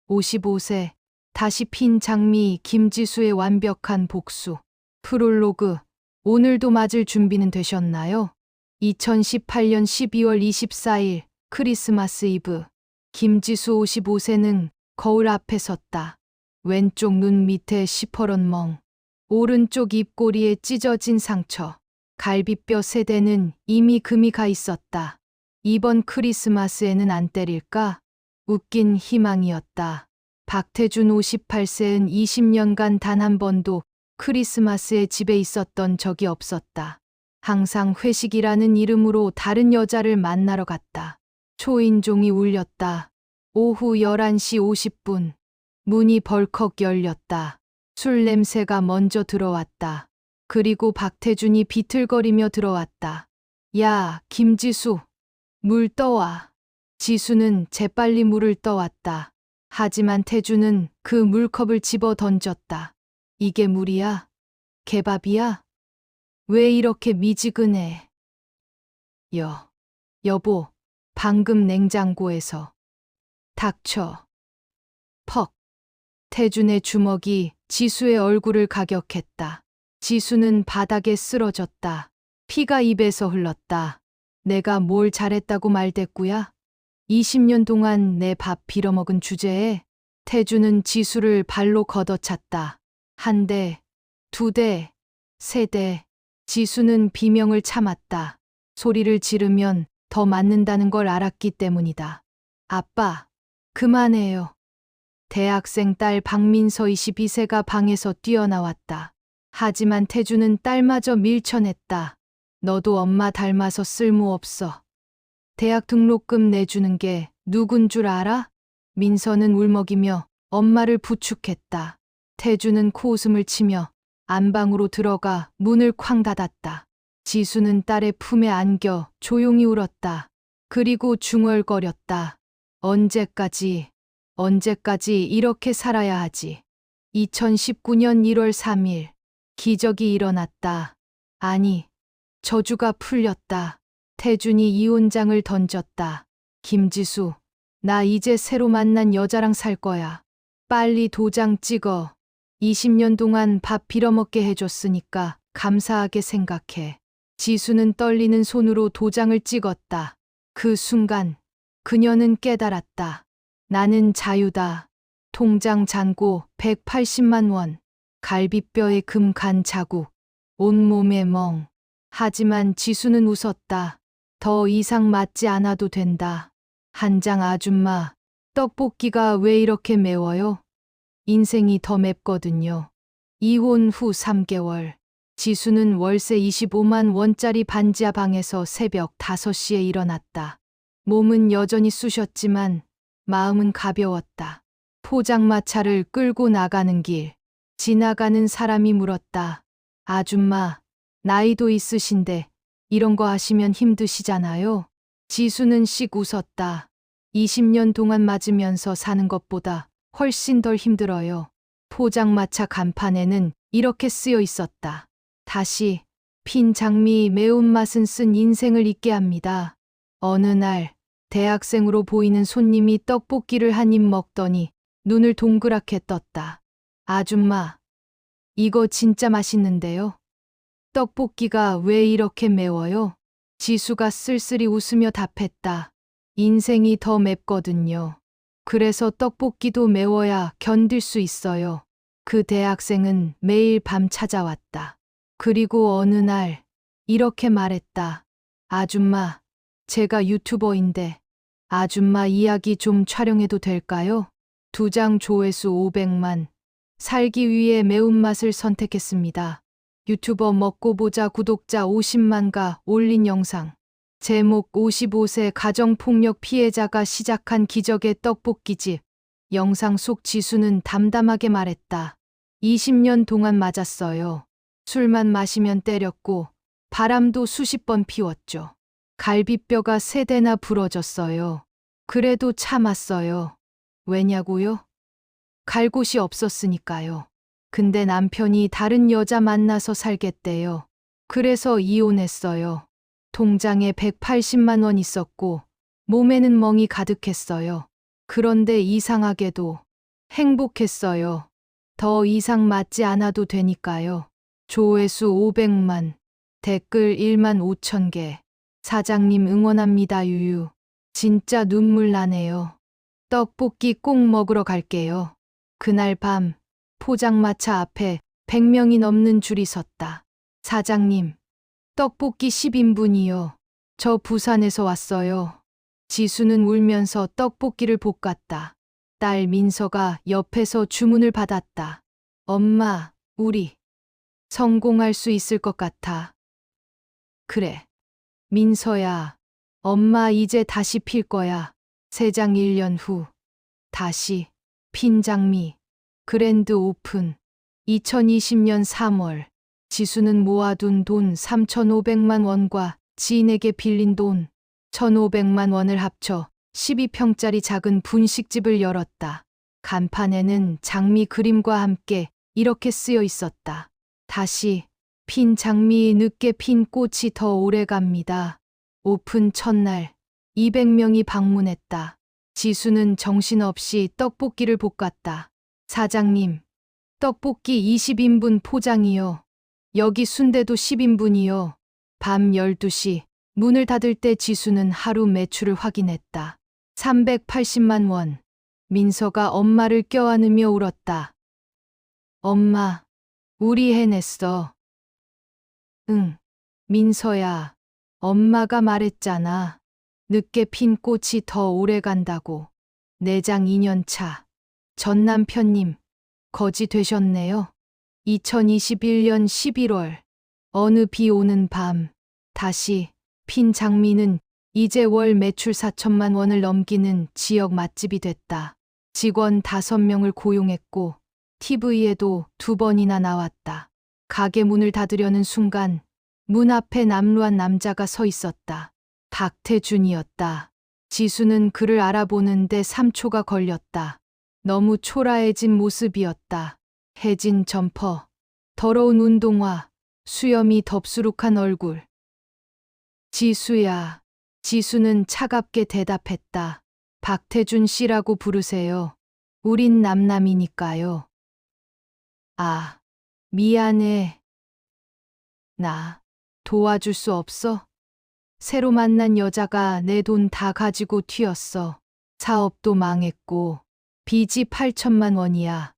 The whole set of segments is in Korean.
55세, 다시 핀 장미 김지수의 완벽한 복수. 프롤로그, 오늘도 맞을 준비는 되셨나요? 2018년 12월 24일 크리스마스 이브. 김지수 55세는 거울 앞에 섰다. 왼쪽 눈 밑에 시퍼런 멍, 오른쪽 입꼬리에 찢어진 상처, 갈비뼈 세대는 이미 금이 가 있었다. 이번 크리스마스에는 안 때릴까? 웃긴 희망이었다. 박태준 58세는 20년간 단 한 번도 크리스마스에 집에 있었던 적이 없었다. 항상 회식이라는 이름으로 다른 여자를 만나러 갔다. 초인종이 울렸다. 오후 11시 50분. 문이 벌컥 열렸다. 술 냄새가 먼저 들어왔다. 그리고 박태준이 비틀거리며 들어왔다. 야, 김지수, 물 떠와. 지수는 재빨리 물을 떠왔다. 하지만 태준은 그 물컵을 집어 던졌다. 이게 물이야? 개밥이야? 왜 이렇게 미지근해? 여보, 방금 냉장고에서. 닥쳐. 퍽. 태준의 주먹이 지수의 얼굴을 가격했다. 지수는 바닥에 쓰러졌다. 피가 입에서 흘렀다. 내가 뭘 잘했다고 말대꾸야? 20년 동안 내 밥 빌어먹은 주제에. 태준은 지수를 발로 걷어찼다. 한 대, 두 대, 세 대. 지수는 비명을 참았다. 소리를 지르면 더 맞는다는 걸 알았기 때문이다. 아빠, 그만해요. 대학생 딸 박민서 22세가 방에서 뛰어나왔다. 하지만 태준은 딸마저 밀쳐냈다. 너도 엄마 닮아서 쓸모없어. 대학 등록금 내주는 게 누군 줄 알아? 민서는 울먹이며 엄마를 부축했다. 태준은 코웃음을 치며 안방으로 들어가 문을 쾅 닫았다. 지수는 딸의 품에 안겨 조용히 울었다. 그리고 중얼거렸다. 언제까지 이렇게 살아야 하지. 2019년 1월 3일, 기적이 일어났다. 아니, 저주가 풀렸다. 태준이 이혼장을 던졌다. 김지수, 나 이제 새로 만난 여자랑 살 거야. 빨리 도장 찍어. 20년 동안 밥 빌어먹게 해줬으니까 감사하게 생각해. 지수는 떨리는 손으로 도장을 찍었다. 그 순간 그녀는 깨달았다. 나는 자유다. 통장 잔고 180만 원. 갈비뼈에 금 간 자국. 온몸에 멍. 하지만 지수는 웃었다. 더 이상 맞지 않아도 된다. 한장 아줌마, 떡볶이가 왜 이렇게 매워요? 인생이 더 맵거든요. 이혼 후 3개월. 지수는 월세 25만 원짜리 반지하 방에서 새벽 5시에 일어났다. 몸은 여전히 쑤셨지만 마음은 가벼웠다. 포장마차를 끌고 나가는 길. 지나가는 사람이 물었다. 아줌마, 나이도 있으신데 이런 거 하시면 힘드시잖아요. 지수는 씩 웃었다. 20년 동안 맞으면서 사는 것보다 훨씬 덜 힘들어요. 포장마차 간판에는 이렇게 쓰여 있었다. 다시 핀 장미 매운맛은 쓴 인생을 잊게 합니다. 어느 날 대학생으로 보이는 손님이 떡볶이를 한 입 먹더니 눈을 동그랗게 떴다. 아줌마, 이거 진짜 맛있는데요. 떡볶이가 왜 이렇게 매워요? 지수가 쓸쓸히 웃으며 답했다. 인생이 더 맵거든요. 그래서 떡볶이도 매워야 견딜 수 있어요. 그 대학생은 매일 밤 찾아왔다. 그리고 어느 날 이렇게 말했다. 아줌마, 제가 유튜버인데 아줌마 이야기 좀 촬영해도 될까요? 2장 조회수 500만. 살기 위해 매운맛을 선택했습니다. 유튜버 먹고 보자 구독자 50만가 올린 영상. 제목 55세 가정폭력 피해자가 시작한 기적의 떡볶이집. 영상 속 지수는 담담하게 말했다. 20년 동안 맞았어요. 술만 마시면 때렸고 바람도 수십 번 피웠죠. 갈비뼈가 3대나 부러졌어요. 그래도 참았어요. 왜냐고요? 갈 곳이 없었으니까요. 근데 남편이 다른 여자 만나서 살겠대요. 그래서 이혼했어요. 통장에 180만 원 있었고 몸에는 멍이 가득했어요. 그런데 이상하게도 행복했어요. 더 이상 맞지 않아도 되니까요. 조회수 500만, 댓글 1만 5천 개. 사장님 응원합니다 유유. 진짜 눈물 나네요. 떡볶이 꼭 먹으러 갈게요. 그날 밤 포장마차 앞에 100명이 넘는 줄이 섰다. 사장님, 떡볶이 10인분이요. 저 부산에서 왔어요. 지수는 울면서 떡볶이를 볶았다. 딸 민서가 옆에서 주문을 받았다. 엄마, 우리 성공할 수 있을 것 같아. 그래. 민서야, 엄마 이제 다시 필 거야. 세장 1년 후. 다시 핀 장미. 그랜드 오픈. 2020년 3월. 지수는 모아둔 돈 3,500만 원과 지인에게 빌린 돈 1,500만 원을 합쳐 12평짜리 작은 분식집을 열었다. 간판에는 장미 그림과 함께 이렇게 쓰여 있었다. 다시 핀 장미 늦게 핀 꽃이 더 오래 갑니다. 오픈 첫날 200명이 방문했다. 지수는 정신없이 떡볶이를 볶았다. 사장님, 떡볶이 20인분 포장이요. 여기 순대도 10인분이요. 밤 12시 문을 닫을 때 지수는 하루 매출을 확인했다. 380만 원. 민서가 엄마를 껴안으며 울었다. 엄마, 우리 해냈어. 응, 민서야, 엄마가 말했잖아. 늦게 핀 꽃이 더 오래 간다고. 내장 2년 차. 전 남편님, 거지 되셨네요. 2021년 11월, 어느 비 오는 밤, 다시 핀 장미는 이제 월 매출 4천만 원을 넘기는 지역 맛집이 됐다. 직원 5명을 고용했고, TV에도 2번이나 나왔다. 가게 문을 닫으려는 순간, 문 앞에 남루한 남자가 서 있었다. 박태준이었다. 지수는 그를 알아보는데 3초가 걸렸다. 너무 초라해진 모습이었다. 해진 점퍼, 더러운 운동화, 수염이 덥수룩한 얼굴. 지수야. 지수는 차갑게 대답했다. 박태준 씨라고 부르세요. 우린 남남이니까요. 아, 미안해. 나 도와줄 수 없어? 새로 만난 여자가 내 돈 다 가지고 튀었어. 사업도 망했고 빚이 8천만 원이야.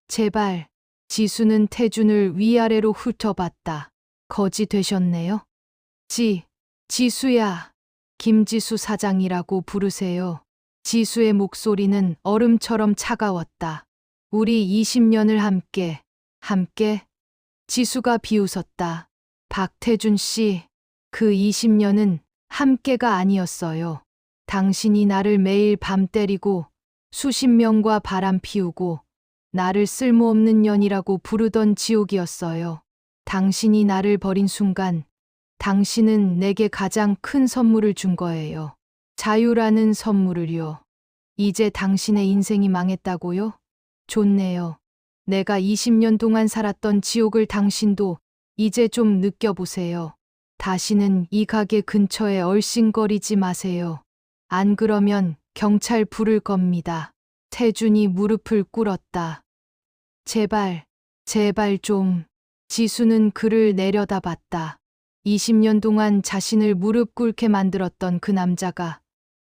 제발. 지수는 태준을 위아래로 훑어봤다. 거지 되셨네요. 지수야. 김지수 사장이라고 부르세요. 지수의 목소리는 얼음처럼 차가웠다. 우리 20년을 함께. 지수가 비웃었다. 박태준 씨, 그 20년은 함께가 아니었어요. 당신이 나를 매일 밤 때리고 수십 명과 바람 피우고 나를 쓸모없는 년이라고 부르던 지옥이었어요. 당신이 나를 버린 순간 당신은 내게 가장 큰 선물을 준 거예요. 자유라는 선물을요. 이제 당신의 인생이 망했다고요? 좋네요. 내가 20년 동안 살았던 지옥을 당신도 이제 좀 느껴보세요. 다시는 이 가게 근처에 얼씬거리지 마세요. 안 그러면 경찰 부를 겁니다. 태준이 무릎을 꿇었다. 제발 좀. 지수는 그를 내려다봤다. 20년 동안 자신을 무릎 꿇게 만들었던 그 남자가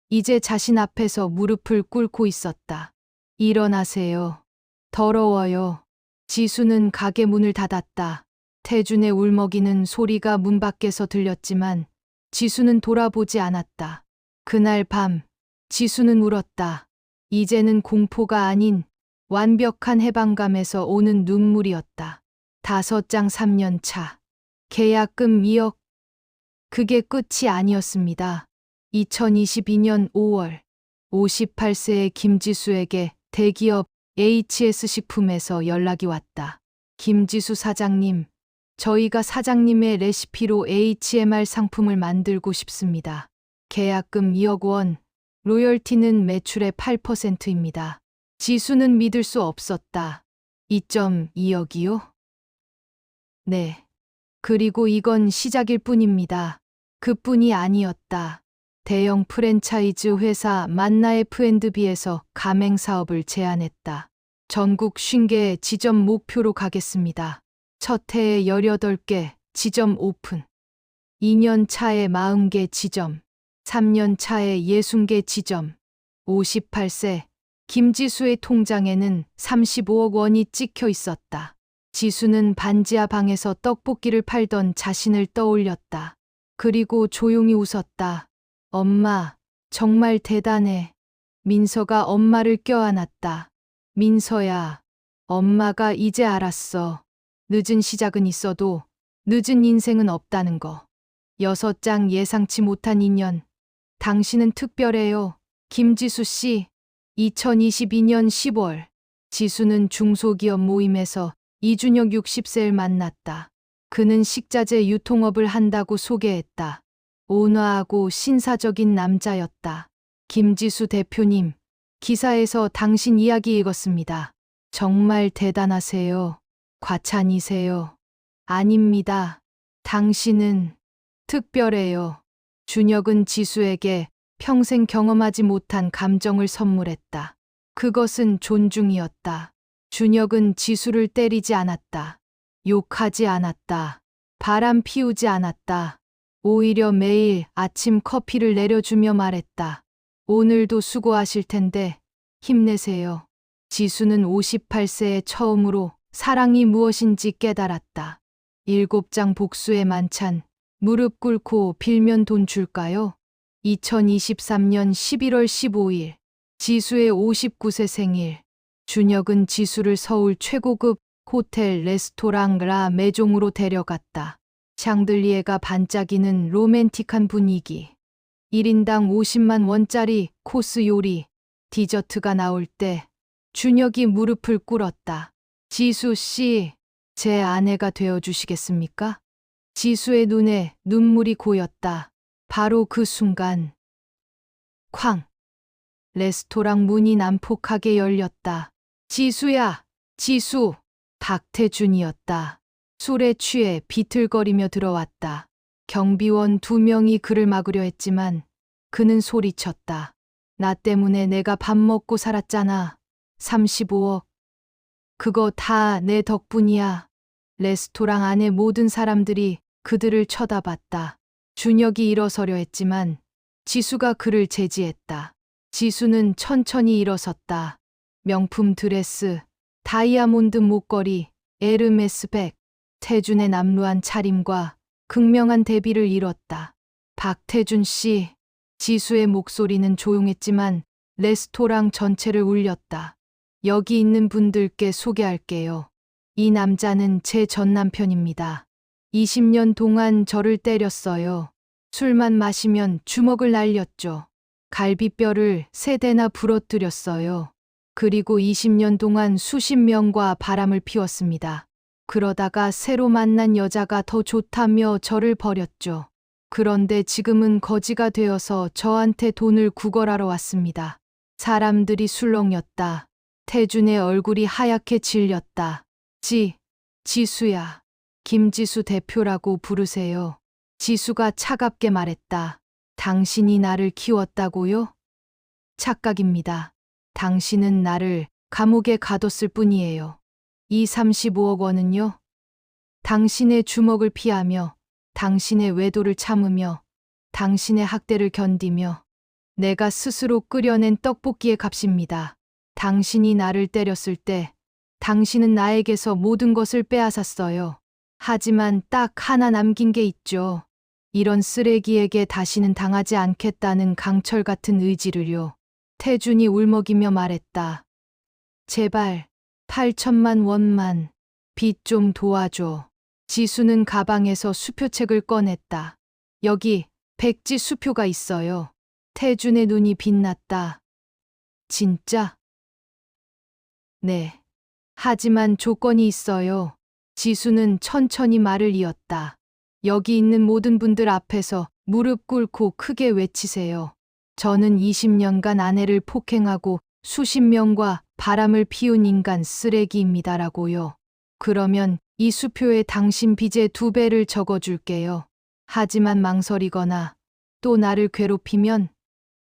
이제 자신 앞에서 무릎을 꿇고 있었다. 일어나세요. 더러워요. 지수는 가게 문을 닫았다. 태준의 울먹이는 소리가 문 밖에서 들렸지만 지수는 돌아보지 않았다. 그날 밤 지수는 울었다. 이제는 공포가 아닌 완벽한 해방감에서 오는 눈물이었다. 5장 3년 차. 계약금 2억. 그게 끝이 아니었습니다. 2022년 5월 58세의 김지수에게 대기업 HS식품에서 연락이 왔다. 김지수 사장님, 저희가 사장님의 레시피로 HMR 상품을 만들고 싶습니다. 계약금 2억 원, 로열티는 매출의 8%입니다. 지수는 믿을 수 없었다. 2.2억이요? 네. 그리고 이건 시작일 뿐입니다. 그뿐이 아니었다. 대형 프랜차이즈 회사 만나 F&B에서 가맹 사업을 제안했다. 전국 50개 지점 목표로 가겠습니다. 첫 해에 18개 지점 오픈. 2년 차에 40개 지점. 3년 차에 60개 지점. 58세 김지수의 통장에는 35억 원이 찍혀 있었다. 지수는 반지하 방에서 떡볶이를 팔던 자신을 떠올렸다. 그리고 조용히 웃었다. 엄마, 정말 대단해. 민서가 엄마를 껴안았다. 민서야, 엄마가 이제 알았어. 늦은 시작은 있어도 늦은 인생은 없다는 거. 6장 예상치 못한 인연. 당신은 특별해요. 김지수 씨. 2022년 10월. 지수는 중소기업 모임에서 이준혁 60세를 만났다. 그는 식자재 유통업을 한다고 소개했다. 온화하고 신사적인 남자였다. 김지수 대표님, 기사에서 당신 이야기 읽었습니다. 정말 대단하세요. 과찬이세요. 아닙니다. 당신은 특별해요. 준혁은 지수에게 평생 경험하지 못한 감정을 선물했다. 그것은 존중이었다. 준혁은 지수를 때리지 않았다. 욕하지 않았다. 바람 피우지 않았다. 오히려 매일 아침 커피를 내려주며 말했다. 오늘도 수고하실 텐데 힘내세요. 지수는 58세에 처음으로 사랑이 무엇인지 깨달았다. 7장 복수의 만찬, 무릎 꿇고 빌면 돈 줄까요? 2023년 11월 15일, 지수의 59세 생일. 준혁은 지수를 서울 최고급 호텔 레스토랑 라 메종으로 데려갔다. 샹들리에가 반짝이는 로맨틱한 분위기. 1인당 50만 원짜리 코스 요리, 디저트가 나올 때 준혁이 무릎을 꿇었다. 지수 씨, 제 아내가 되어주시겠습니까? 지수의 눈에 눈물이 고였다. 바로 그 순간. 쾅! 레스토랑 문이 난폭하게 열렸다. 지수야, 지수! 박태준이었다. 술에 취해 비틀거리며 들어왔다. 경비원 2명이 그를 막으려 했지만 그는 소리쳤다. 나 때문에 내가 밥 먹고 살았잖아. 35억. 그거 다 내 덕분이야. 레스토랑 안의 모든 사람들이 그들을 쳐다봤다. 준혁이 일어서려 했지만 지수가 그를 제지했다. 지수는 천천히 일어섰다. 명품 드레스, 다이아몬드 목걸이, 에르메스 백, 태준의 남루한 차림과 극명한 대비를 이뤘다. 박태준 씨, 지수의 목소리는 조용했지만 레스토랑 전체를 울렸다. 여기 있는 분들께 소개할게요. 이 남자는 제 전 남편입니다. 20년 동안 저를 때렸어요. 술만 마시면 주먹을 날렸죠. 갈비뼈를 3대나 부러뜨렸어요. 그리고 20년 동안 수십 명과 바람을 피웠습니다. 그러다가 새로 만난 여자가 더 좋다며 저를 버렸죠. 그런데 지금은 거지가 되어서 저한테 돈을 구걸하러 왔습니다. 사람들이 술렁였다. 태준의 얼굴이 하얗게 질렸다. 지수야. 김지수 대표라고 부르세요. 지수가 차갑게 말했다. 당신이 나를 키웠다고요? 착각입니다. 당신은 나를 감옥에 가뒀을 뿐이에요. 이 35억 원은요? 당신의 주먹을 피하며, 당신의 외도를 참으며, 당신의 학대를 견디며, 내가 스스로 끓여낸 떡볶이의 값입니다. 당신이 나를 때렸을 때, 당신은 나에게서 모든 것을 빼앗았어요. 하지만 딱 하나 남긴 게 있죠. 이런 쓰레기에게 다시는 당하지 않겠다는 강철 같은 의지를요. 태준이 울먹이며 말했다. 제발 8천만 원만 빚 좀 도와줘. 지수는 가방에서 수표책을 꺼냈다. 여기 백지 수표가 있어요. 태준의 눈이 빛났다. 진짜? 네. 하지만 조건이 있어요. 지수는 천천히 말을 이었다. 여기 있는 모든 분들 앞에서 무릎 꿇고 크게 외치세요. 저는 20년간 아내를 폭행하고 수십 명과 바람을 피운 인간 쓰레기입니다라고요. 그러면 이 수표에 당신 빚의 2배를 적어줄게요. 하지만 망설이거나 또 나를 괴롭히면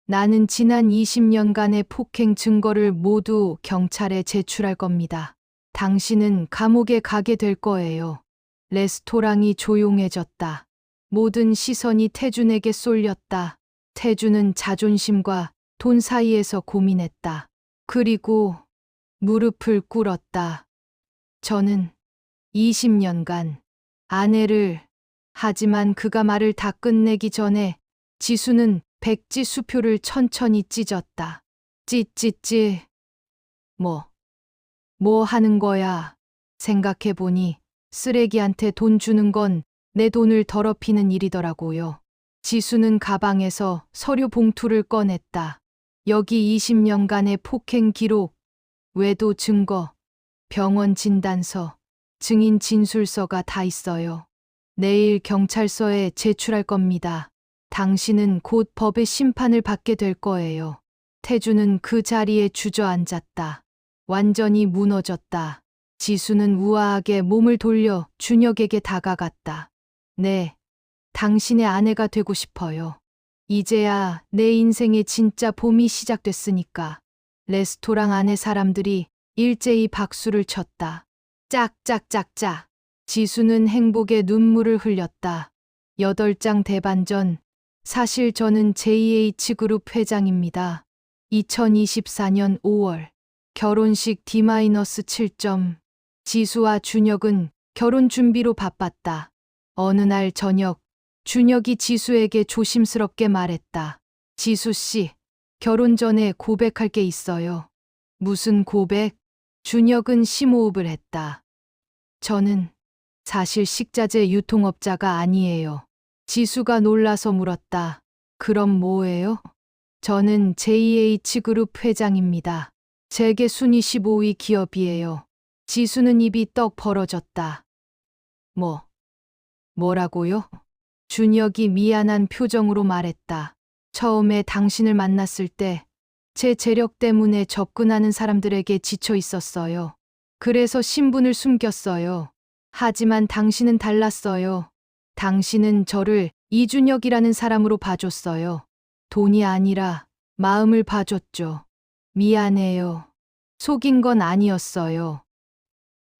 나는 지난 20년간의 폭행 증거를 모두 경찰에 제출할 겁니다. 당신은 감옥에 가게 될 거예요. 레스토랑이 조용해졌다. 모든 시선이 태준에게 쏠렸다. 태준은 자존심과 돈 사이에서 고민했다. 그리고 무릎을 꿇었다. 저는 20년간 아내를, 하지만 그가 말을 다 끝내기 전에 지수는 백지 수표를 천천히 찢었다. 찢. 뭐 하는 거야? 생각해보니 쓰레기한테 돈 주는 건 내 돈을 더럽히는 일이더라고요. 지수는 가방에서 서류 봉투를 꺼냈다. 여기 20년간의 폭행 기록, 외도 증거, 병원 진단서, 증인 진술서가 다 있어요. 내일 경찰서에 제출할 겁니다. 당신은 곧 법의 심판을 받게 될 거예요. 태주는 그 자리에 주저앉았다. 완전히 무너졌다. 지수는 우아하게 몸을 돌려 준혁에게 다가갔다. 네, 당신의 아내가 되고 싶어요. 이제야 내 인생의 진짜 봄이 시작됐으니까. 레스토랑 안의 사람들이 일제히 박수를 쳤다. 짝짝짝짝. 지수는 행복의 눈물을 흘렸다. 8장 대반전. 사실 저는 JH그룹 회장입니다. 2024년 5월. 결혼식 D-7점. 지수와 준혁은 결혼 준비로 바빴다. 어느 날 저녁, 준혁이 지수에게 조심스럽게 말했다. 지수 씨, 결혼 전에 고백할 게 있어요. 무슨 고백? 준혁은 심호흡을 했다. 저는 사실 식자재 유통업자가 아니에요. 지수가 놀라서 물었다. 그럼 뭐예요? 저는 JH그룹 회장입니다. 세계 순위 15위 기업이에요. 지수는 입이 떡 벌어졌다. 뭐라고요? 준혁이 미안한 표정으로 말했다. 처음에 당신을 만났을 때 제 재력 때문에 접근하는 사람들에게 지쳐 있었어요. 그래서 신분을 숨겼어요. 하지만 당신은 달랐어요. 당신은 저를 이준혁이라는 사람으로 봐줬어요. 돈이 아니라 마음을 봐줬죠. 미안해요. 속인 건 아니었어요.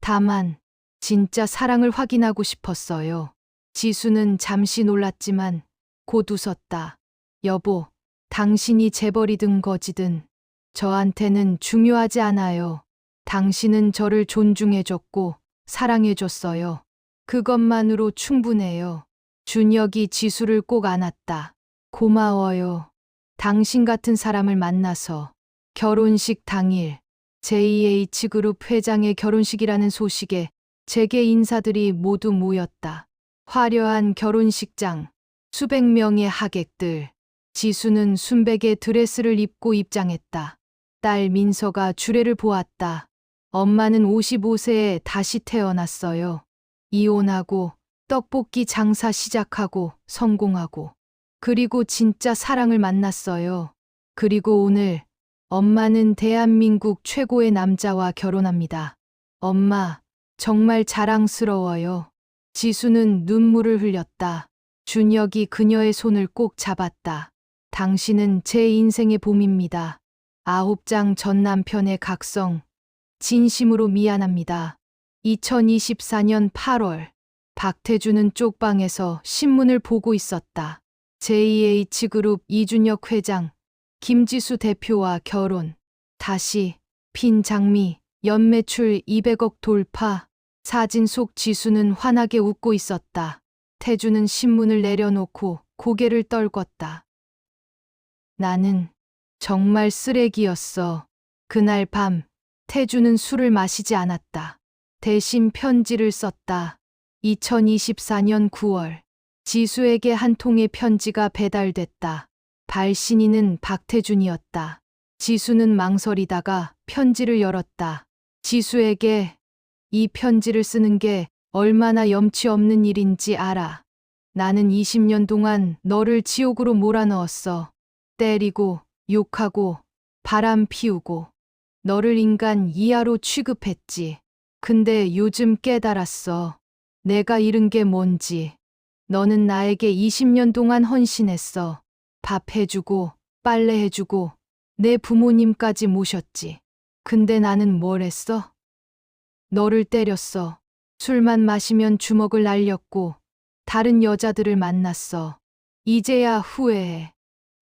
다만 진짜 사랑을 확인하고 싶었어요. 지수는 잠시 놀랐지만 곧 웃었다. 여보, 당신이 재벌이든 거지든 저한테는 중요하지 않아요. 당신은 저를 존중해줬고 사랑해줬어요. 그것만으로 충분해요. 준혁이 지수를 꼭 안았다. 고마워요. 당신 같은 사람을 만나서. 결혼식 당일, JH그룹 회장의 결혼식이라는 소식에 재계 인사들이 모두 모였다. 화려한 결혼식장, 수백 명의 하객들. 지수는 순백의 드레스를 입고 입장했다. 딸 민서가 주례를 보았다. 엄마는 55세에 다시 태어났어요. 이혼하고 떡볶이 장사 시작하고 성공하고 그리고 진짜 사랑을 만났어요. 그리고 오늘 엄마는 대한민국 최고의 남자와 결혼합니다. 엄마, 정말 자랑스러워요. 지수는 눈물을 흘렸다. 준혁이 그녀의 손을 꼭 잡았다. 당신은 제 인생의 봄입니다. 9장 전 남편의 각성. 진심으로 미안합니다. 2024년 8월. 박태주는 쪽방에서 신문을 보고 있었다. JH그룹 이준혁 회장, 김지수 대표와 결혼. 다시, 핀 장미, 연매출 200억 돌파. 사진 속 지수는 환하게 웃고 있었다. 태주는 신문을 내려놓고 고개를 떨궜다. 나는 정말 쓰레기였어. 그날 밤, 태주는 술을 마시지 않았다. 대신 편지를 썼다. 2024년 9월. 지수에게 한 통의 편지가 배달됐다. 발신인은 박태준이었다. 지수는 망설이다가 편지를 열었다. 지수에게 이 편지를 쓰는 게 얼마나 염치 없는 일인지 알아. 나는 20년 동안 너를 지옥으로 몰아넣었어. 때리고, 욕하고, 바람 피우고. 너를 인간 이하로 취급했지. 근데 요즘 깨달았어. 내가 잃은 게 뭔지. 너는 나에게 20년 동안 헌신했어. 밥 해주고, 빨래 해주고, 내 부모님까지 모셨지. 근데 나는 뭘 했어? 너를 때렸어. 술만 마시면 주먹을 날렸고, 다른 여자들을 만났어. 이제야 후회해.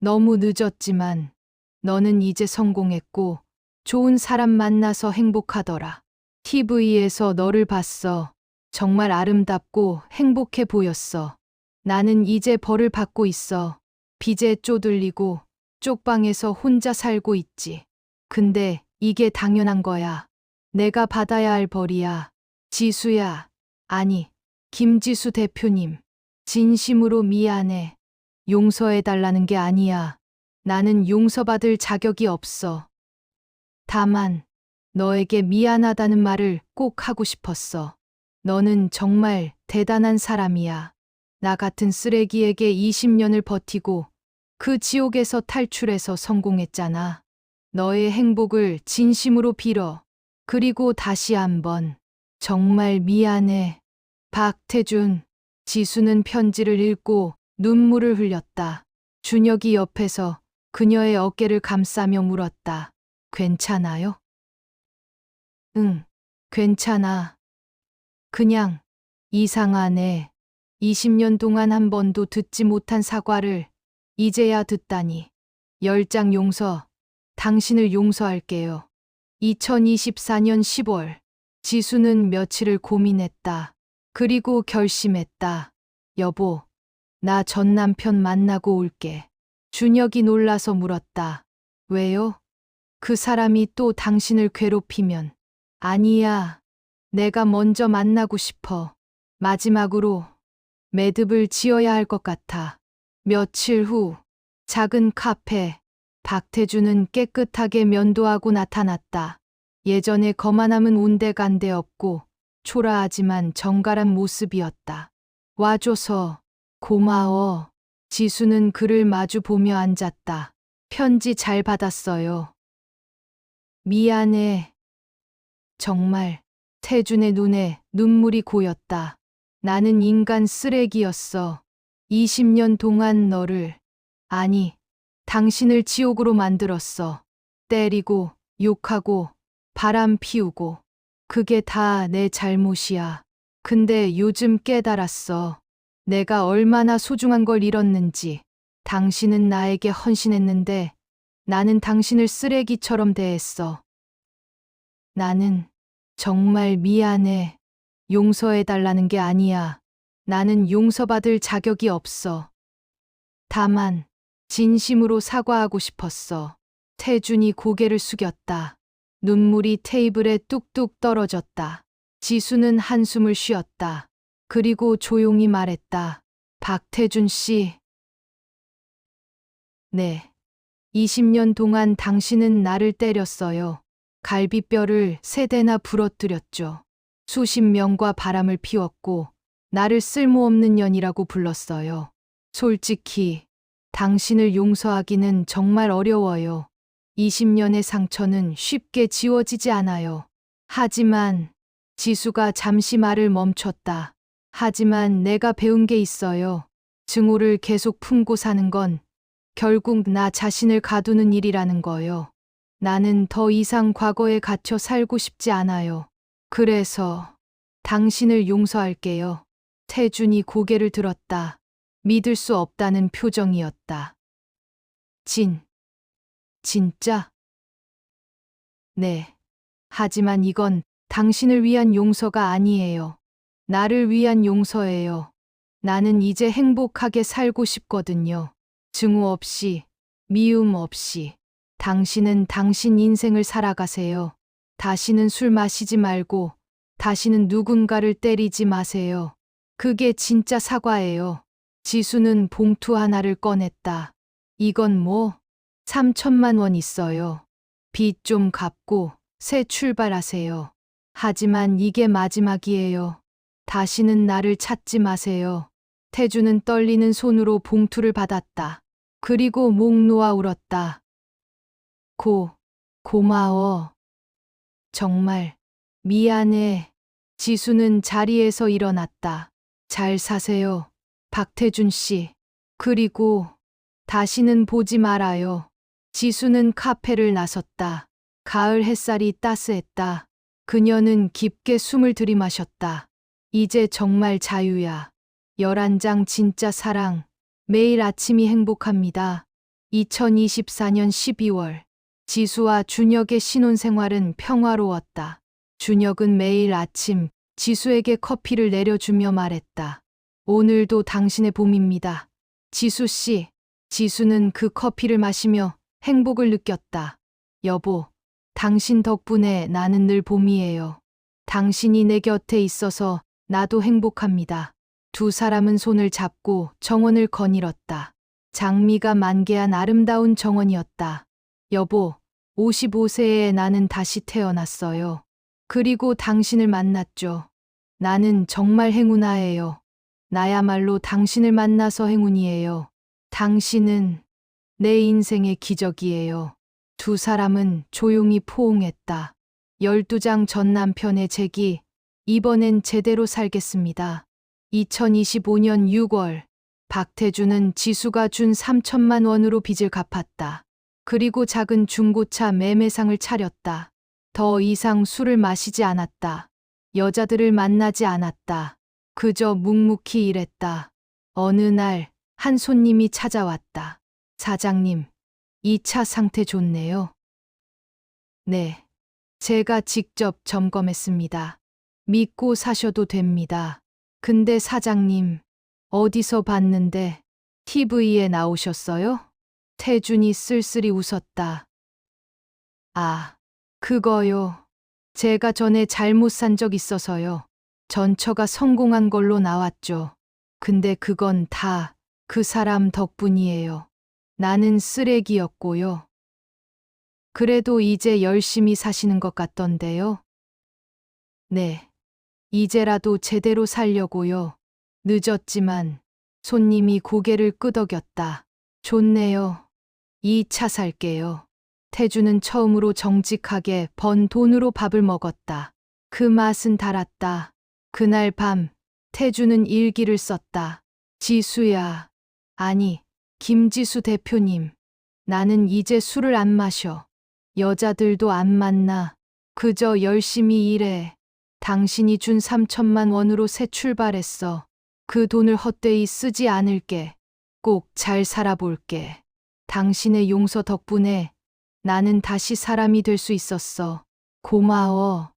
너무 늦었지만, 너는 이제 성공했고, 좋은 사람 만나서 행복하더라. TV에서 너를 봤어. 정말 아름답고 행복해 보였어. 나는 이제 벌을 받고 있어. 빚에 쪼들리고 쪽방에서 혼자 살고 있지. 근데 이게 당연한 거야. 내가 받아야 할 벌이야. 지수야. 아니, 김지수 대표님. 진심으로 미안해. 용서해 달라는 게 아니야. 나는 용서받을 자격이 없어. 다만, 너에게 미안하다는 말을 꼭 하고 싶었어. 너는 정말 대단한 사람이야. 나 같은 쓰레기에게 20년을 버티고 그 지옥에서 탈출해서 성공했잖아. 너의 행복을 진심으로 빌어. 그리고 다시 한번 정말 미안해. 박태준. 지수는 편지를 읽고 눈물을 흘렸다. 준혁이 옆에서 그녀의 어깨를 감싸며 물었다. 괜찮아요? 응, 괜찮아. 그냥 이상하네. 20년 동안 한 번도 듣지 못한 사과를 이제야 듣다니. 10장 용서, 당신을 용서할게요. 2024년 10월, 지수는 며칠을 고민했다. 그리고 결심했다. 여보, 나 전 남편 만나고 올게. 준혁이 놀라서 물었다. 왜요? 그 사람이 또 당신을 괴롭히면. 아니야. 내가 먼저 만나고 싶어. 마지막으로 매듭을 지어야 할 것 같아. 며칠 후 작은 카페. 박태주는 깨끗하게 면도하고 나타났다. 예전에 거만함은 온데간데 없고 초라하지만 정갈한 모습이었다. 와줘서 고마워. 지수는 그를 마주 보며 앉았다. 편지 잘 받았어요. 미안해. 정말. 태준의 눈에 눈물이 고였다. 나는 인간 쓰레기였어. 20년 동안 너를, 아니, 당신을 지옥으로 만들었어. 때리고, 욕하고, 바람 피우고. 그게 다 내 잘못이야. 근데 요즘 깨달았어. 내가 얼마나 소중한 걸 잃었는지. 당신은 나에게 헌신했는데 나는 당신을 쓰레기처럼 대했어. 나는 정말 미안해. 용서해 달라는 게 아니야. 나는 용서받을 자격이 없어. 다만 진심으로 사과하고 싶었어. 태준이 고개를 숙였다. 눈물이 테이블에 뚝뚝 떨어졌다. 지수는 한숨을 쉬었다. 그리고 조용히 말했다. 박태준 씨. 네. 20년 동안 당신은 나를 때렸어요. 갈비뼈를 3대나 부러뜨렸죠. 수십 명과 바람을 피웠고 나를 쓸모없는 년이라고 불렀어요. 솔직히 당신을 용서하기는 정말 어려워요. 20년의 상처는 쉽게 지워지지 않아요. 하지만 지수가 잠시 말을 멈췄다. 하지만 내가 배운 게 있어요. 증오를 계속 품고 사는 건 결국 나 자신을 가두는 일이라는 거요. 나는 더 이상 과거에 갇혀 살고 싶지 않아요. 그래서 당신을 용서할게요. 태준이 고개를 들었다. 믿을 수 없다는 표정이었다. 진짜? 네. 하지만 이건 당신을 위한 용서가 아니에요. 나를 위한 용서예요. 나는 이제 행복하게 살고 싶거든요. 증오 없이, 미움 없이. 당신은 당신 인생을 살아가세요. 다시는 술 마시지 말고, 다시는 누군가를 때리지 마세요. 그게 진짜 사과예요. 지수는 봉투 하나를 꺼냈다. 이건 뭐? 3천만 원 있어요. 빚 좀 갚고 새 출발하세요. 하지만 이게 마지막이에요. 다시는 나를 찾지 마세요. 태주는 떨리는 손으로 봉투를 받았다. 그리고 목 놓아 울었다. 고마워. 정말 미안해. 지수는 자리에서 일어났다. 잘 사세요. 박태준 씨. 그리고 다시는 보지 말아요. 지수는 카페를 나섰다. 가을 햇살이 따스했다. 그녀는 깊게 숨을 들이마셨다. 이제 정말 자유야. 11장 진짜 사랑. 매일 아침이 행복합니다. 2024년 12월. 지수와 준혁의 신혼생활은 평화로웠다. 준혁은 매일 아침 지수에게 커피를 내려주며 말했다. 오늘도 당신의 봄입니다. 지수 씨. 지수는 그 커피를 마시며 행복을 느꼈다. 여보, 당신 덕분에 나는 늘 봄이에요. 당신이 내 곁에 있어서 나도 행복합니다. 두 사람은 손을 잡고 정원을 거닐었다. 장미가 만개한 아름다운 정원이었다. 여보, 55세에 나는 다시 태어났어요. 그리고 당신을 만났죠. 나는 정말 행운아예요. 나야말로 당신을 만나서 행운이에요. 당신은 내 인생의 기적이에요. 두 사람은 조용히 포옹했다. 12장 전 남편의 제기, 이번엔 제대로 살겠습니다. 2025년 6월, 박태준은 지수가 준 3천만 원으로 빚을 갚았다. 그리고 작은 중고차 매매상을 차렸다. 더 이상 술을 마시지 않았다. 여자들을 만나지 않았다. 그저 묵묵히 일했다. 어느 날, 한 손님이 찾아왔다. 사장님, 이 차 상태 좋네요. 네. 제가 직접 점검했습니다. 믿고 사셔도 됩니다. 근데 사장님, 어디서 봤는데 TV에 나오셨어요? 태준이 쓸쓸히 웃었다. 아, 그거요. 제가 전에 잘못 산 적 있어서요. 전처가 성공한 걸로 나왔죠. 근데 그건 다 그 사람 덕분이에요. 나는 쓰레기였고요. 그래도 이제 열심히 사시는 것 같던데요. 네. 이제라도 제대로 살려고요. 늦었지만 손님이 고개를 끄덕였다. 좋네요. 이 차 살게요. 태주는 처음으로 정직하게 번 돈으로 밥을 먹었다. 그 맛은 달았다. 그날 밤 태주는 일기를 썼다. 지수야. 아니, 김지수 대표님. 나는 이제 술을 안 마셔. 여자들도 안 만나. 그저 열심히 일해. 당신이 준 3천만 원으로 새 출발했어. 그 돈을 헛되이 쓰지 않을게. 꼭 잘 살아볼게. 당신의 용서 덕분에 나는 다시 사람이 될 수 있었어. 고마워.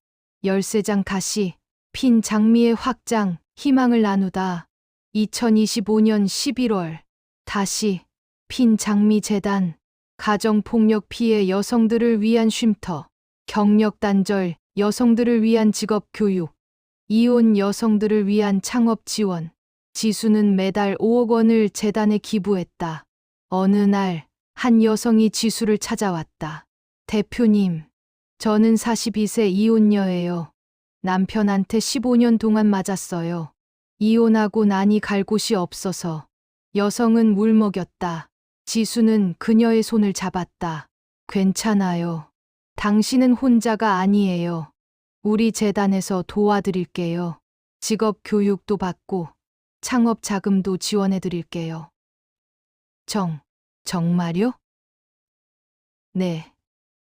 13장 다시 핀 장미의 확장, 희망을 나누다. 2025년 11월 다시 핀 장미 재단, 가정폭력 피해 여성들을 위한 쉼터, 경력 단절 여성들을 위한 직업 교육, 이혼 여성들을 위한 창업 지원. 지수는 매달 5억 원을 재단에 기부했다. 어느 날 한 여성이 지수를 찾아왔다. 대표님, 저는 42세 이혼녀예요. 남편한테 15년 동안 맞았어요. 이혼하고 나니 갈 곳이 없어서. 여성은 울먹였다. 지수는 그녀의 손을 잡았다. 괜찮아요. 당신은 혼자가 아니에요. 우리 재단에서 도와드릴게요. 직업 교육도 받고 창업 자금도 지원해 드릴게요. 정말요? 네.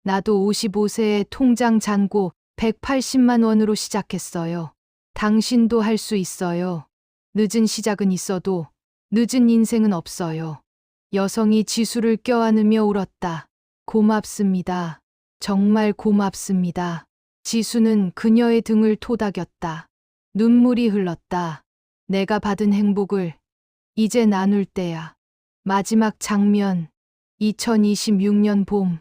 나도 55세에 통장 잔고 180만 원으로 시작했어요. 당신도 할 수 있어요. 늦은 시작은 있어도 늦은 인생은 없어요. 여성이 지수를 껴안으며 울었다. 고맙습니다. 정말 고맙습니다. 지수는 그녀의 등을 토닥였다. 눈물이 흘렀다. 내가 받은 행복을 이제 나눌 때야. 마지막 장면. 2026년 봄.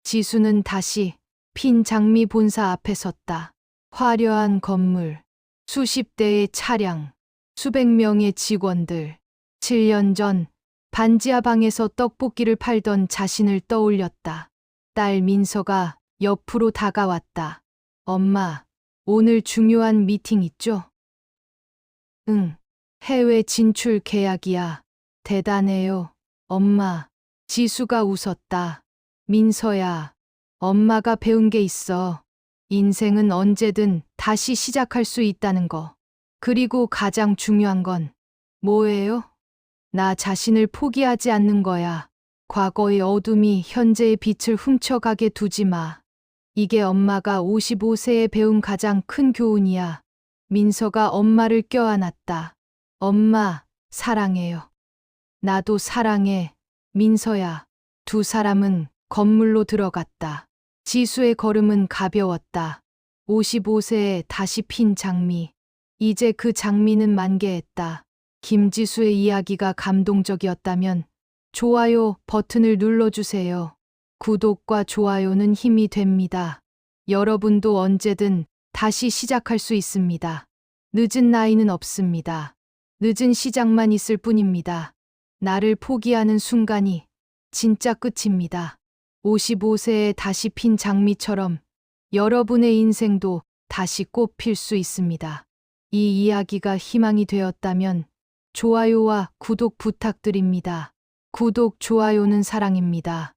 지수는 다시 핀 장미 본사 앞에 섰다. 화려한 건물, 수십 대의 차량, 수백 명의 직원들. 7년 전 반지하 방에서 떡볶이를 팔던 자신을 떠올렸다. 딸 민서가 옆으로 다가왔다. 엄마, 오늘 중요한 미팅 있죠? 응, 해외 진출 계약이야. 대단해요, 엄마. 지수가 웃었다. 민서야, 엄마가 배운 게 있어. 인생은 언제든 다시 시작할 수 있다는 거. 그리고 가장 중요한 건 뭐예요? 나 자신을 포기하지 않는 거야. 과거의 어둠이 현재의 빛을 훔쳐가게 두지 마. 이게 엄마가 55세에 배운 가장 큰 교훈이야. 민서가 엄마를 껴안았다. 엄마, 사랑해요. 나도 사랑해. 민서야. 두 사람은 건물로 들어갔다. 지수의 걸음은 가벼웠다. 55세에 다시 핀 장미. 이제 그 장미는 만개했다. 김지수의 이야기가 감동적이었다면 좋아요 버튼을 눌러주세요. 구독과 좋아요는 힘이 됩니다. 여러분도 언제든 다시 시작할 수 있습니다. 늦은 나이는 없습니다. 늦은 시작만 있을 뿐입니다. 나를 포기하는 순간이 진짜 끝입니다. 55세에 다시 핀 장미처럼 여러분의 인생도 다시 꽃 필 수 있습니다. 이 이야기가 희망이 되었다면 좋아요와 구독 부탁드립니다. 구독, 좋아요는 사랑입니다.